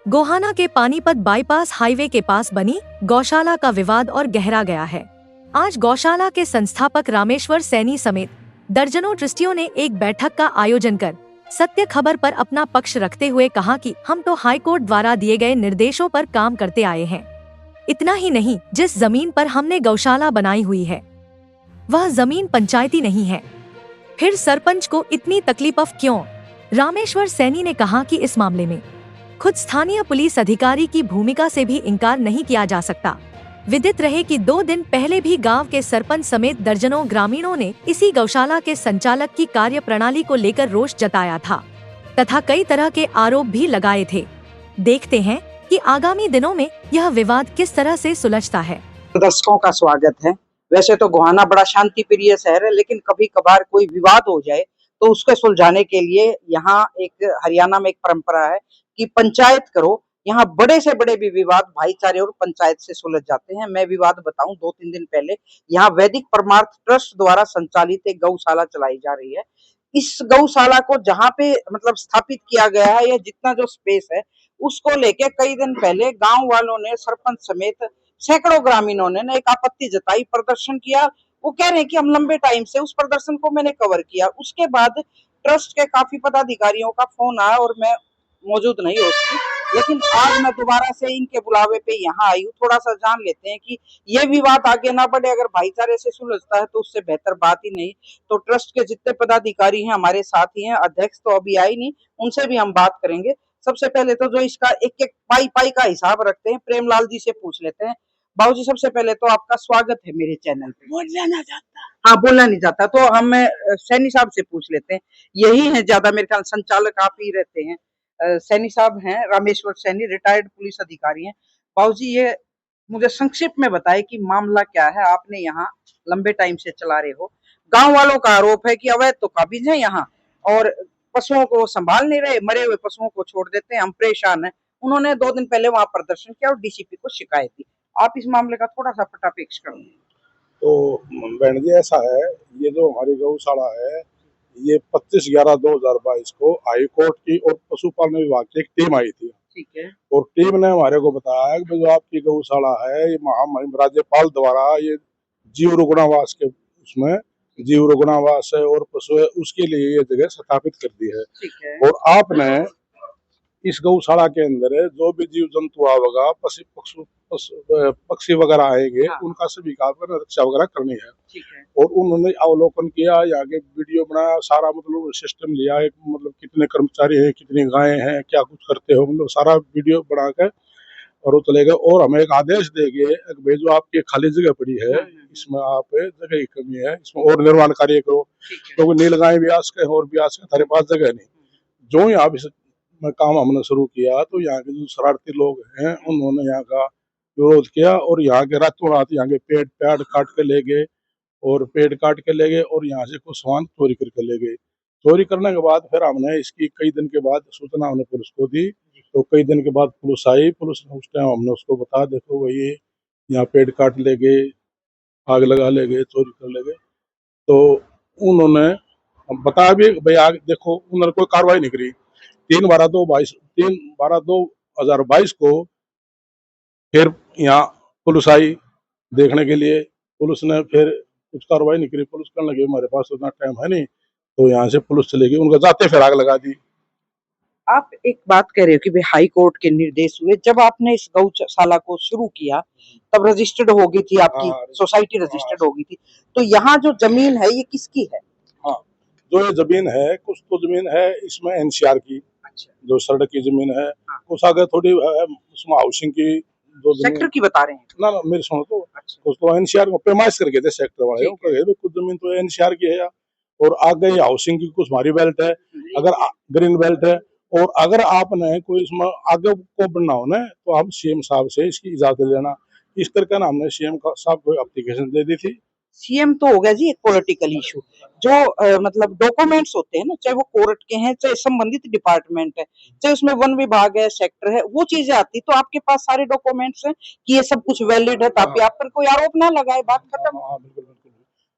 गोहाना के Panipat bypass highway के पास बनी गौशाला का विवाद और गहरा गया है। आज गौशाला के संस्थापक रामेश्वर सैनी समेत दर्जनों ट्रस्टियों ने एक बैठक का आयोजन कर सत्य खबर पर अपना पक्ष रखते हुए कहा कि हम तो हाईकोर्ट द्वारा दिए गए निर्देशों पर काम करते आए हैं। इतना ही नहीं, जिस जमीन पर हमने गौशाला बनाई हुई है वह जमीन पंचायती नहीं है, फिर सरपंच को इतनी तकलीफ क्यों? रामेश्वर सैनी ने कहा कि इस मामले में खुद स्थानीय पुलिस अधिकारी की भूमिका से भी इनकार नहीं किया जा सकता। विदित रहे कि 2 दिन पहले भी गांव के सरपंच समेत दर्जनों ग्रामीणों ने इसी गौशाला के संचालक की कार्य प्रणाली को लेकर रोष जताया था तथा कई तरह के आरोप भी लगाए थे। देखते हैं कि आगामी दिनों में यह विवाद किस तरह से सुलझता है। दर्शकों का स्वागत है। वैसे तो गोहाना बड़ा शांति प्रिय शहर है, लेकिन कभी कभार कोई विवाद हो जाए तो उसके सुलझाने के लिए यहाँ एक हरियाणा में एक परंपरा है कि पंचायत करो। यहाँ बड़े से बड़े भी विवाद भाईचारे और पंचायत से सुलझ जाते हैं। मैं विवाद बताऊं, 2-3 दिन पहले यहाँ वैदिक परमार्थ ट्रस्ट द्वारा संचालित एक गौशाला चलाई जा रही है। इस गौशाला को जहाँ पे मतलब स्थापित किया गया है, या जितना जो स्पेस है उसको लेके कई दिन पहले गांव वालों ने, सरपंच समेत सैकड़ों ग्रामीणों ने एक आपत्ति जताई, प्रदर्शन किया। वो कह रहे हैं कि हम लंबे टाइम से उस प्रदर्शन को मैंने कवर किया। उसके बाद ट्रस्ट के काफी पदाधिकारियों का फोन आया और मैं मौजूद नहीं हो सकी, लेकिन आज मैं दोबारा से इनके बुलावे पे यहाँ आई हूँ। थोड़ा सा जान लेते हैं कि ये विवाद आगे ना बढ़े। अगर भाईचारे से सुलझता है तो उससे बेहतर बात ही नहीं। तो ट्रस्ट के जितने पदाधिकारी हैं हमारे साथ ही हैं, अध्यक्ष तो अभी आई नहीं, उनसे भी हम बात करेंगे। सबसे पहले तो जो इसका एक एक पाई पाई का हिसाब रखते हैं, प्रेमलाल जी से पूछ लेते हैं। बाबूजी, सबसे पहले तो आपका स्वागत है मेरे चैनल पे। बोलना ना चाहता। हाँ, बोलना नहीं चाहता तो हम सैनी साहब से पूछ लेते हैं। यही है ज्यादा, मेरे ख्याल संचालक आप ही रहते हैं। सैनी साहब हैं, रामेश्वर सैनी, रिटायर्ड पुलिस अधिकारी हैं। बाबूजी, ये मुझे संक्षिप्त में बताए कि मामला क्या है। आपने यहाँ लंबे टाइम से चला रहे हो। गांव वालों का आरोप है कि अवैध तो काबिज है यहाँ, और पशुओं को संभाल नहीं रहे, मरे हुए पशुओं को छोड़ देते हैं, हम परेशान हैं। उन्होंने 2 दिन पहले वहां प्रदर्शन किया और डीसीपी को शिकायत दी। आप इस मामले का थोड़ा सा पटापेक्ष करो। तो बहन जी, ऐसा है, ये जो हमारी गौशाला है, ये 25/11/2022 को हाई कोर्ट की और पशुपालन विभाग की एक टीम आई थी। ठीक है। और टीम ने हमारे को बताया कि जो आपकी गौशाला है, ये महामहिम राज्यपाल द्वारा ये जीव रुग्णावास के उसमें जीव रुग्णावास है और पशु है, उसके लिए ये जगह स्थापित कर दी है। ठीक है। और आपने इस गौशाला के अंदर जो भी जीव जंतु आवेगा, पक्षी वगैरह आएंगे, हाँ। उनका सभी का रक्षा वगैरह करनी है। ठीक है। और उन्होंने अवलोकन किया, यहाँ के वीडियो बनाया, सारा मतलब सिस्टम लिया, एक मतलब कितने कर्मचारी हैं, कितनी गायें हैं, क्या कुछ करते हो, मतलब सारा वीडियो बना के और वो चले गए। और हमें एक आदेश देंगे कि भाई जो आपकी खाली जगह पड़ी है, इसमें आप जगह की कमी है, इसमें और निर्माण कार्य करो, क्योंकि नील गाय भी आ सके और भी आ सके, हमारे पास जगह नहीं। जो यहाँ में काम हमने शुरू किया तो यहाँ के जो शरारती लोग हैं उन्होंने यहाँ का विरोध किया और यहाँ के रातों रात यहाँ के पेड़ काट के ले गए और यहाँ से कुछ सामान चोरी करके ले गए। चोरी करने के बाद फिर हमने इसकी कई दिन के बाद सूचना हमने पुलिस को दी। तो कई दिन के बाद पुलिस आई। पुलिस ने उस टाइम हमने उसको बताया, देखो भाई यहाँ पेड़ काट ले गए, आग लगा ले गए, चोरी कर ले गए। तो उन्होंने बताया भी भाई आग देखो, उन्होंने कोई कार्रवाई नहीं करी। 3/12/2022 को फिर यहाँ पुलिस आई देखने के लिए। पुलिस ने फिर कुछ कार्रवाई नहीं करी। पुलिस कहने लगी हमारे पास उतना टाइम है नहीं, तो यहाँ से पुलिस चली गई। उनका जाते फिर आग लगा दी। आप एक बात कह रहे हो कि भाई हाई कोर्ट के निर्देश हुए। जब आपने इस गौशाला को शुरू किया तब रजिस्टर्ड हो गई थी आपकी सोसाइटी, रजिस्टर्ड हो गई थी। तो यहाँ जो जमीन है ये किसकी है? हाँ, जो ये जमीन है, कुछ तो जमीन है इसमें एनसीआर की। अच्छा। जो सड़क की जमीन है। हाँ। कुछ आगे थोड़ी उसमें हाउसिंग की जो सेक्टर की बता रहे हैं ना मेरे सुनो तो। अच्छा। कुछ तो एनसीआर को पेमाइश करके थे सेक्टर वाले, कुछ जमीन तो एनसीआर की है और आगे हाउसिंग की कुछ हमारी बेल्ट है, अगर ग्रीन बेल्ट है। और अगर आपने कोई इसमें आगे को बनना हो ना, तो हम सीएम साहब से इसकी इजाजत लेना। इस करके ना हमने सीएम साहब को एप्लीकेशन दे दी थी। सीएम तो हो गया जी एक पॉलिटिकल इशू। जो मतलब डॉक्यूमेंट्स होते हैं ना, चाहे वो कोर्ट के हैं, चाहे संबंधित डिपार्टमेंट है, चाहे उसमें वन विभाग है, सेक्टर है, वो चीजें आती तो आपके पास सारे डॉक्यूमेंट्स हैं कि ये सब कुछ वैलिड है, ताकि आप पर कोई आरोप ना लगाए, बात खत्म। हाँ, बिल्कुल बिल्कुल।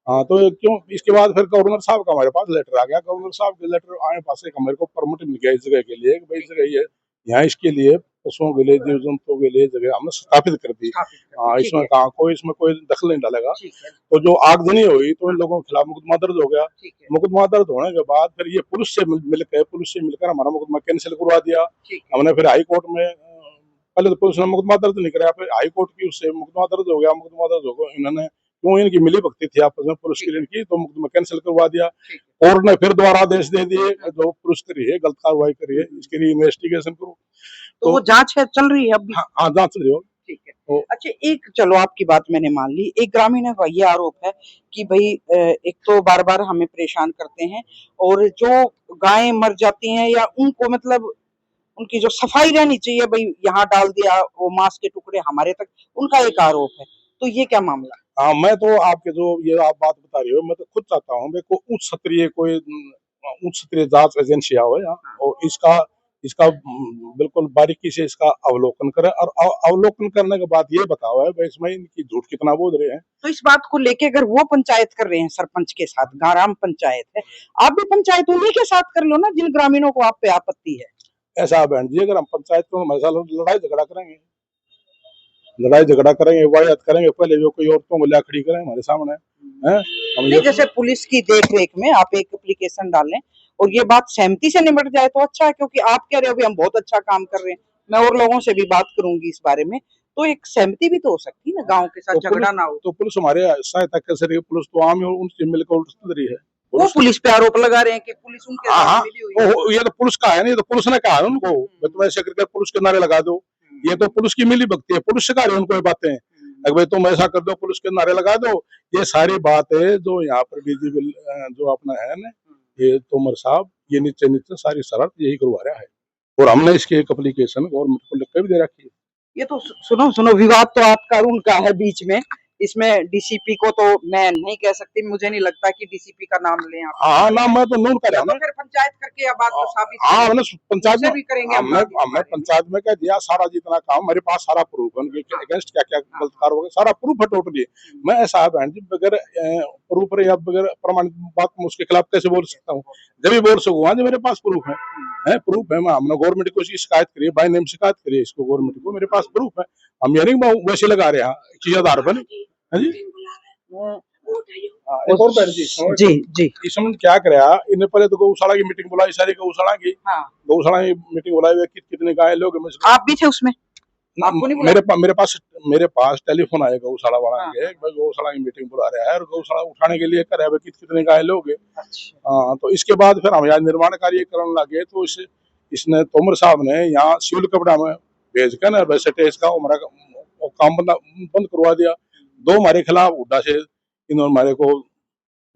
हाँ, तो क्यों इसके बाद फिर गवर्नर साहब का हमारे पास लेटर आ गया। गवर्नर साहब के लेटर आने पास एक हमारे को परमिट मिल गया इस जगह के लिए। भाई जगह ये यहाँ इसके लिए पशुओं के लिए, जीव जंतुओं के लिए जगह हमने स्थापित कर दी। हाँ, इसमें कहा कोई दखल नहीं डालेगा। तो जो आगजनी हुई तो इन लोगों के खिलाफ मुकदमा दर्ज हो गया। मुकदमा दर्ज होने के बाद फिर ये पुलिस से मिलकर हमारा मुकदमा कैंसिल करवा दिया हमने। फिर हाई कोर्ट में, पहले तो पुलिस ने मुकदमा दर्ज नहीं कराया, फिर हाई कोर्ट की उससे मुकदमा दर्ज हो गया। मुकदमा दर्ज हो गया, इन्होंने क्यों इनकी मिली भगती थी आपस में पुलिस की इनकी, तो मुकदमा कैंसिल करवा दिया। कोर्ट ने फिर दोबारा आदेश दे दिए, जो पुलिस करी है गलत कार्रवाई करी है इसके लिए इन्वेस्टिगेशन करो। तो वो जांच है, चल रही है अभी? हाँ, जांच चल रही है। ठीक है। अच्छा, एक चलो आपकी बात मैंने मान ली, एक ग्रामीणों का ये आरोप है कि भाई एक तो बार बार हमें परेशान करते हैं, और जो गायें मर जाती हैं या उनको मतलब उनकी जो सफाई रहनी चाहिए, भाई यहाँ डाल दिया वो मांस के टुकड़े हमारे तक, उनका एक आरोप है। तो ये क्या मामला? हाँ, मैं तो आपके जो ये आप बात बता रही हो, मैं तो खुद चाहता हूँ कोई उच्च स्तरीय जांच एजेंसी आओ यहाँ और इसका बिल्कुल बारीकी से इसका अवलोकन करे, और अवलोकन करने के बाद ये बताओ है भाई इसमें इनकी झूठ कितना बोल रहे हैं। तो इस बात को लेके अगर वो पंचायत कर रहे हैं सरपंच के साथ, ग्राम पंचायत है, आप भी पंचायत उन्हीं के साथ कर लो ना जिन ग्रामीणों को आप पे आपत्ति है। ऐसा बहन जी, अगर हम पंचायत को हमारे साथ लड़ाई झगड़ा करेंगे, वायद करेंगे, पहले वो कोई औरतों को ला खड़ी करें हमारे सामने हैं। नहीं, जैसे पुलिस की देख रेख में आप एक एप्लीकेशन डालें और ये बात सहमति से निपट जाए तो अच्छा है, क्योंकि आप कह रहे हो हम बहुत अच्छा काम कर रहे हैं, मैं और लोगों से भी बात करूंगी इस बारे में, तो एक सहमति भी तो हो सकती है ना, गांव के साथ झगड़ा ना हो। तो पुलिस हमारे सहायता कैसे रही? पुलिस तो आम उनसे मिलकर रही है। वो पुलिस पे आरोप लगा रहे हैं कि पुलिस उनके साथ मिली हुई है। ये तो पुलिस का है नहीं, तो पुलिस ने कहा है उनको तुम ऐसे करके पुलिस के नारे लगा दो। ये तो पुलिस की मिली भगती है, पुलिस सिखा रही है उनको ये बातें। अगर भाई तुम ऐसा कर दो, पुलिस के नारे लगा दो, ये सारी बात है जो यहाँ पर डीजीपी जो अपना है ना, ये तोमर साहब, ये नीचे सारी शरारत यही करवा रहा है, और हमने इसकी एक एप्लीकेशन गवर्नमेंट को लिख कर भी दे रखी है। ये तो सुनो, विवाद तो आपका उनका है बीच में, इसमें डीसीपी को तो मैं नहीं कह सकती, मुझे नहीं लगता कि डीसीपी का नाम लें आप। हाँ, नाम मैं तो नोट कर रहा हूँ, फिर पंचायत करके या बात तो साबित। हाँ, हमने पंचायत में भी करेंगे, हमने पंचायत में कह दिया सारा जितना काम, मेरे पास सारा प्रूफ है उनके अगेंस्ट क्या क्या गलत कार्य हो गया, सारा प्रूफ है टोटली। मैं ऐसा है बहन जी, बगैर प्रूफ या बगैर प्रमाणित बात मैं उसके खिलाफ कैसे बोल सकता हूँ? जब भी बोल सकूंगा जब मेरे पास प्रूफ है प्रूफ है। हमने गवर्नमेंट को इसकी शिकायत करी, बाय नेम शिकायत करी इसको गवर्नमेंट को, मेरे पास प्रूफ है। हम यानी वैसे लगा रहे हैं किस आधार पर? जी जी इसमें क्या कराया इन्हें? पहले तो गौशाला की मीटिंग बुलाई, सारी गौशाला की गौशाला की मीटिंग बुलाई, कितने गाय लोग, आप भी थे उसमें? आपको नहीं बुलाया? मेरे पास टेलीफोन आया गौशाला वाला के, गौशाला की मीटिंग बुला रहा है और गौशाला उठाने के लिए कर रहा है कितने गाय लोग। हाँ, तो इसके बाद फिर हम यहाँ निर्माण कार्य करने लगे, तो इसने तोमर साहब ने यहाँ सिविल कपड़ा में भेज कर ना वैसे इसका हमारा काम बंद करवा दिया। 2 हमारे खिलाफ उड्डा से इन्होंने हमारे को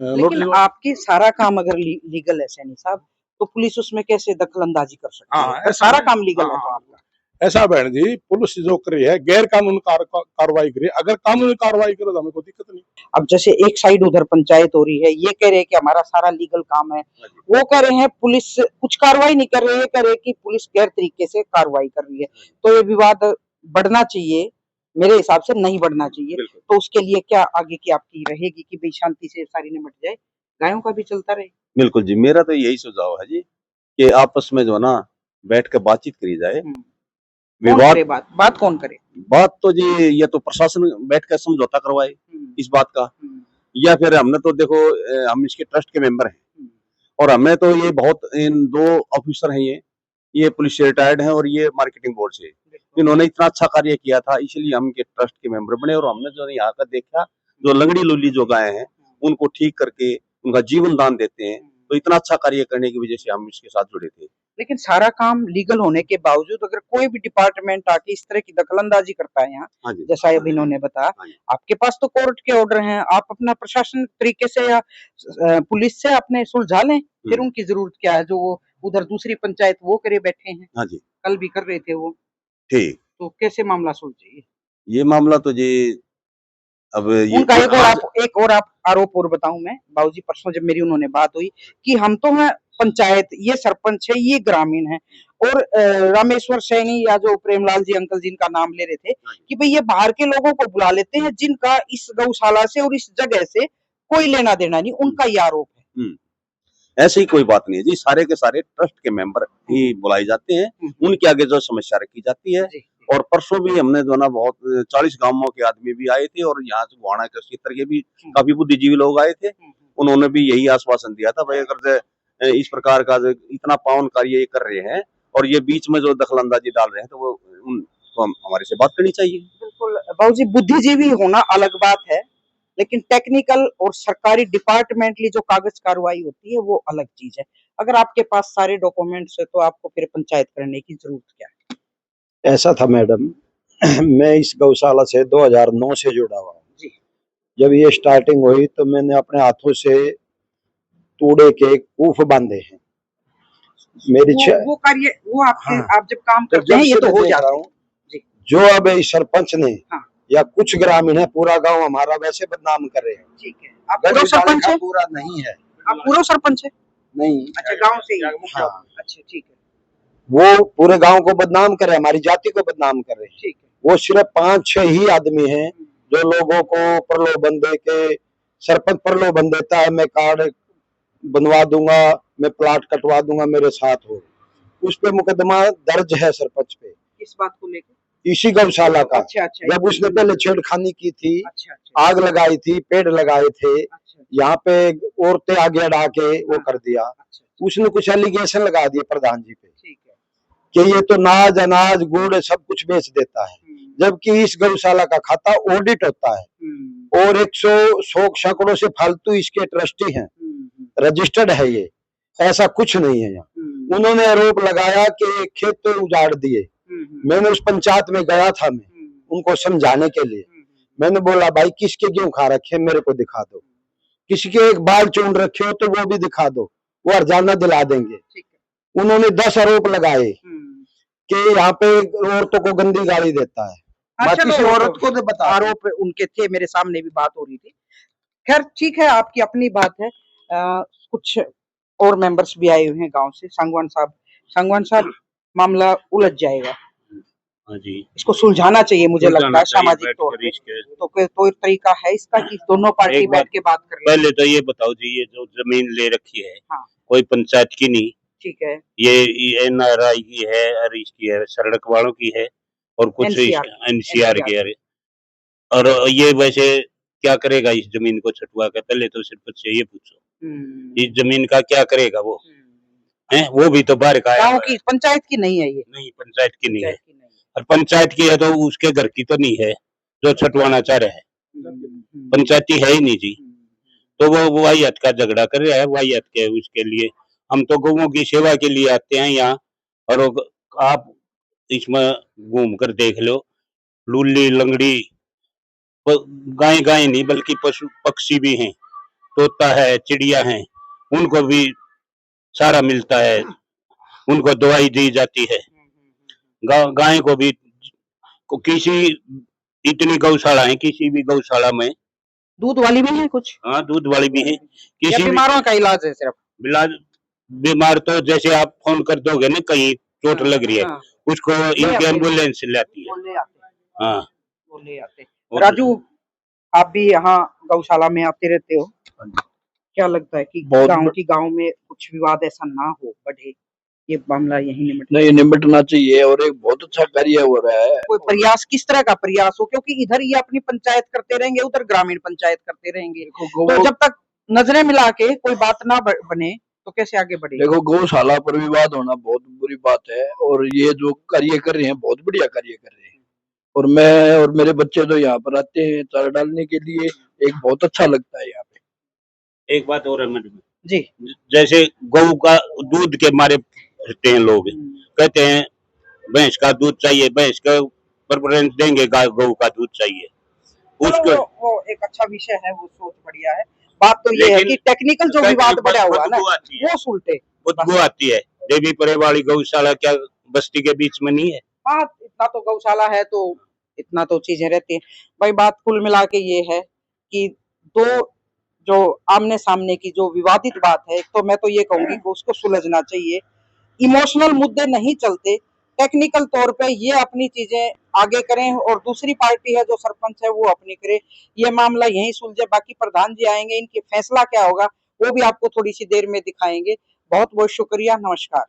लेकिन आपकी सारा काम अगर लीगल है सैनी साहब, तो पुलिस उसमें कैसे दखल अंदाजी कर सकती है? हाँ, सारा काम लीगल है तो आपका। ऐसा बहन जी, पुलिस जो कर रही है गैर कानूनी कार्रवाई करे, अगर कानूनी कार्रवाई करे तो हमें कोई दिक्कत नहीं। अब जैसे एक साइड उधर पंचायत हो रही है, ये कह रहे हैं कि हमारा सारा लीगल काम है, वो कह रहे हैं पुलिस कुछ कार्रवाई नहीं कर रही है, कह रहे हैं कि पुलिस गैर तरीके से कार्रवाई कर रही है। तो ये विवाद बढ़ना चाहिए, मेरे हिसाब से नहीं बढ़ना चाहिए। तो उसके लिए क्या आगे की आपकी रहेगी कि भाई शांति से सारी निपट जाए, गायों का भी चलता रहे? बिल्कुल जी, मेरा तो यही सुझाव है जी कि आपस में जो है ना बैठ कर बातचीत करी जाए। विवाद बात कौन करे? बात तो जी ये तो प्रशासन बैठ कर समझौता करवाए इस बात का, या फिर हमने तो देखो हम इसके ट्रस्ट के मेंबर हैं और हमें तो ये बहुत इन 2 ऑफिसर हैं, ये पुलिस से रिटायर्ड हैं और ये मार्केटिंग बोर्ड से, इन्होंने इतना अच्छा कार्य किया था, इसलिए हम के ट्रस्ट के मेंबर बने और हमने जो यहाँ का देखा जो लंगड़ी लुल्ली जो गाय हैं उनको ठीक करके उनका जीवन दान देते हैं, तो इतना अच्छा कार्य करने की वजह से हम इसके साथ जुड़े थे। लेकिन सारा काम लीगल होने के बावजूद अगर कोई भी डिपार्टमेंट आके इस तरह की दखलंदाजी करता है यहाँ, जैसा अभी इन्होंने बताया, आपके पास तो कोर्ट के ऑर्डर हैं, आप अपना प्रशासन तरीके से या पुलिस से अपने सुलझा लें, फिर उनकी जरूरत क्या है? जो वो उधर दूसरी पंचायत वो करे बैठे हैं, कल भी कर रहे थे वो, ठीक, तो कैसे मामला सुलझे? ये मामला तो जी अब उनका एक और आप आरोप और बताऊं मैं, बाबूजी परसों जब मेरी उन्होंने बात हुई कि हम तो हैं पंचायत, ये सरपंच है, ये ग्रामीण है, और रामेश्वर सैनी या जो प्रेमलाल जी अंकल जिनका नाम ले रहे थे कि भाई ये बाहर के लोगों को बुला लेते हैं जिनका इस गौशाला से और इस जगह से कोई लेना देना नहीं, उनका ये आरोप है। ऐसी ही कोई बात नहीं है जी, सारे के सारे ट्रस्ट के मेंबर ही बुलाए जाते हैं, उनके आगे जो समस्या रखी जाती है। और परसों भी हमने जो ना बहुत 40 गांवों के आदमी भी आए थे और यहाँ से गोहाना के क्षेत्र के भी काफी बुद्धिजीवी लोग आए थे। उन्होंने भी यही आश्वासन दिया था, भाई अगर इस प्रकार का जो इतना पावन कार्य ये कर रहे हैं और ये बीच में जो दखलंदाजी डाल रहे हैं तो वो तो हमारे से बात करनी चाहिए। बिल्कुल बाबूजी, बुद्धिजीवी होना अलग बात है, लेकिन टेक्निकल और सरकारी डिपार्टमेंटली जो कागज कार्रवाई होती है वो अलग चीज है। अगर आपके पास सारे डॉक्यूमेंट्स है तो आपको फिर पंचायत करने की जरूरत क्या है? ऐसा था मैडम, मैं इस गौशाला से 2009 से जुड़ा हुआ हूँ जी। जब ये स्टार्टिंग हुई तो मैंने अपने हाथों से तूड़े के कूफ बांधे हैं। मेरी वो कार्य वो आपके हाँ। आप जब काम तो करते हैं ये तो हो जाता है। जी। जो अब इस सरपंच ने हाँ। या कुछ ग्रामीण है, पूरा गांव हमारा वैसे बदनाम कर रहे हैं। ठीक है, आप पूरा सरपंच है? पूरा नहीं है। आप पूरा सरपंच है? नहीं। अच्छा, गांव से ही? हाँ। अच्छा, ठीक है। वो पूरे गांव को बदनाम कर रहे हैं, हमारी जाति को बदनाम कर रहे हैं। ठीक है। वो सिर्फ 5-6 ही आदमी हैं जो लोगों को प्रलोभन दे के, सरपंच प्रलोभन देता है, मैं कार्ड बनवा दूंगा, मैं प्लाट कटवा दूंगा, मेरे साथ हो। उस पे मुकदमा दर्ज है सरपंच पे। किस बात को लेकर? इसी गौशाला का। अच्छा, जब उसने पहले छेड़खानी की थी, अच्छा, अच्छा, आग लगाई थी, पेड़ लगाए थे, अच्छा, यहाँ पे औरतें आगे अड़ा के वो कर दिया। अच्छा, उसने कुछ एलिगेशन लगा दिए प्रधान जी पे ठीक है। कि ये तो नाज अनाज गुड़ सब कुछ बेच देता है, जबकि इस गौशाला का खाता ऑडिट होता है और 100 सैकड़ों से फालतू इसके ट्रस्टी हैं, रजिस्टर्ड है ये, ऐसा कुछ नहीं है यहाँ। उन्होंने आरोप लगाया कि खेत तो उजाड़ दिए। मैंने उस पंचायत में गया था, मैं उनको समझाने के लिए। मैंने बोला भाई किसके गेहूं खा रखे मेरे को दिखा दो, किसी के एक बाल चून रखे हो तो वो भी दिखा दो, वो हर्जाना दिला देंगे। उन्होंने 10 आरोप लगाए कि यहाँ पे औरतों को गंदी गाली देता है। अच्छा, किसी औरत को तो बता, आरोप उनके थे, मेरे सामने भी बात हो रही थी। खैर ठीक है, आपकी अपनी बात है। कुछ और मेंबर्स भी आए हुए हैं गांव से। सांगवान साहब, मामला उलझ जाएगा। हाँ जी, इसको सुलझाना चाहिए, मुझे लगता है सामाजिक तौर पे। तो कोई तरीका है इसका कि दोनों पार्टी बैठ के बात कर रही है? पहले तो ये बताओ जी, ये जो जमीन ले रखी है, हाँ। कोई पंचायत की नहीं, ठीक है, ये NRI की है और इसकी है, सड़क वालों की है और कुछ NCR की है। और ये वैसे क्या करेगा इस जमीन को छुटवा कर? पहले तो सिर्फ से ये पूछो, इस जमीन का क्या करेगा वो? है वो भी तो बाहर का गांव की, पंचायत की नहीं है ये। नहीं, पंचायत की नहीं है। और पंचायत की है तो उसके घर की तो नहीं है जो छुटवाना चाह रहे हैं, पंचायती है ही नहीं जी। तो वो वाहियात का झगड़ा कर रहा है, वाहियात के उसके लिए हम तो गौओं की सेवा के लिए आते हैं यहाँ। और आप इसमें घूम कर देख लो, लूली लंगड़ी गाय नहीं बल्कि पशु पक्षी भी हैं, तोता है, चिड़िया है, उनको भी सारा मिलता है, उनको दवाई दी जाती है। गाय को भी किसी इतनी गौशाला है, किसी भी गौशाला में दूध वाली भी है कुछ? हाँ, दूध वाली भी है। किसी बीमारों का इलाज है सिर्फ? बीमार तो जैसे आप फोन कर दोगे ना, कहीं चोट लग रही है, उसको इनकी एम्बुलेंस लाती है। हाँ, वो ले आते। राजू, आप भी यहाँ गौशाला में आते रहते हो, क्या लगता है कि गांव में कुछ विवाद ऐसा ना हो बढ़े, ये मामला यही निपटना चाहिए और एक बहुत अच्छा कार्य हो रहा है। कोई प्रयास, किस तरह का प्रयास हो? क्योंकि इधर ये अपनी पंचायत करते रहेंगे, उधर ग्रामीण पंचायत करते रहेंगे, तो जब तक नजरें मिला के कोई बात ना बने तो कैसे आगे बढ़े? देखो, गौशाला पर विवाद होना बहुत बुरी बात है और ये जो कार्य कर रहे हैं बहुत बढ़िया कार्य कर रहे हैं। और मैं और मेरे बच्चे तो यहाँ पर आते हैं चारा डालने के लिए, एक बहुत अच्छा लगता है यहाँ पे। एक बात और है मैडम जी, जैसे गौ का दूध के मारे रहते हैं लोग, कहते हैं भैंस का दूध चाहिए, भैंस का प्रेफरेंस देंगे, गौ का दूध चाहिए उसको। वो एक अच्छा विषय है, वो सोच बढ़िया है। बात तो ये है कि टेक्निकल जो विवाद बढ़ा हुआ ना, वो सुलटे, बदबू आती है। देवी परे वाली गौशाला क्या बस्ती के बीच में नहीं है? हाँ, इतना तो गौशाला है तो इतना तो चीजें रहती है भाई। बात कुल मिला के ये है कि दो जो आमने सामने की जो विवादित बात है, तो मैं तो ये कहूंगी कि उसको सुलझना चाहिए। इमोशनल मुद्दे नहीं चलते, टेक्निकल तौर पे ये अपनी चीजें आगे करें और दूसरी पार्टी है जो सरपंच है वो अपनी करे, ये मामला यहीं सुलझे। बाकी प्रधान जी आएंगे, इनके फैसला क्या होगा वो भी आपको थोड़ी सी देर में दिखाएंगे। बहुत बहुत शुक्रिया, नमस्कार।